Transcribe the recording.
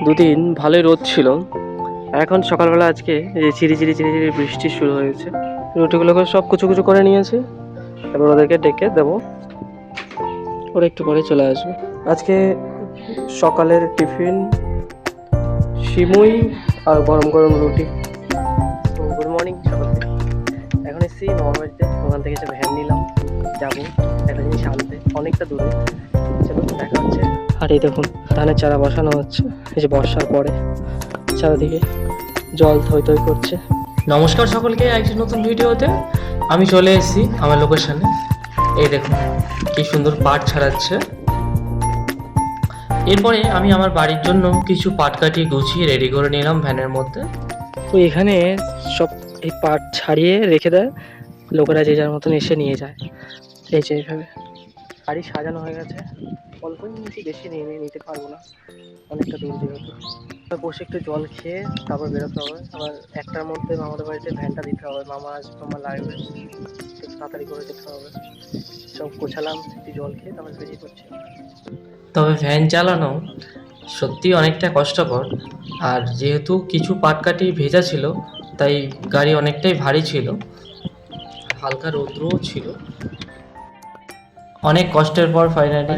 দুদিন ভালোই রোদ ছিল, এখন সকালবেলা আজকে এই চিরি চিরি চিরি চিরি বৃষ্টি শুরু হয়েছে। রুটিগুলোকে সব কুচু কুচু করে নিয়েছি, এবার ওদেরকে ডেকে দেবো, ওরা একটু পরে চলে আসবে। আজকে সকালের টিফিন সিমুই আর গরম গরম রুটি। গুড মর্নিং সকালকে। এখন এসেছি মামার বাড়িতে, ওখান থেকে এসে ভ্যান নিলাম, যাবো একটা জিনিস আনতে, অনেকটা দূরে। চলো দেখা হচ্ছে। আর এই দেখুন ধানের চারা বসানো হচ্ছে, এই যে বর্ষার পরে চারিদিকে জল থই থই করছে। নমস্কার সকলকে, একটি নতুন ভিডিওতে আমি চলে এসেছি আমার লোকেশনে। এই দেখুন কি সুন্দর পাট ছাড়াচ্ছে। এরপরে আমি আমার বাড়ির জন্য কিছু পাট কাটি গুছিয়ে রেডি করে নিলাম ভ্যানের মধ্যে। তো এখানে সব এই পাট ছাড়িয়ে রেখে দেয়, লোকেরা যে যার মতন এসে নিয়ে যায়। এই যে এইভাবে গাড়ি সাজানো হয়ে গেছে, অল্পই নিয়েছি, বেশি নিতে পারবো না, অনেকটা দূর যেহেতু। বসে একটু জল খেয়ে তারপর বেরোতে হবে। আবার একটার মধ্যে মামাদের বাড়িতে ভ্যানটা দিতে হবে, মামা আসবে, মামা লাগবে, একটু তাড়াতাড়ি করে যেতে হবে। সব গোছালাম, একটু জল খেয়ে তারপর বেরিয়ে পড়ছি। তবে ভ্যান চালানো সত্যি অনেকটা কষ্টকর, আর যেহেতু কিছু পাটকাঠি ভেজা ছিল তাই গাড়ি অনেকটাই ভারী ছিল, হালকা রৌদ্রও ছিল। অনেক কষ্টের পর ফাইনালি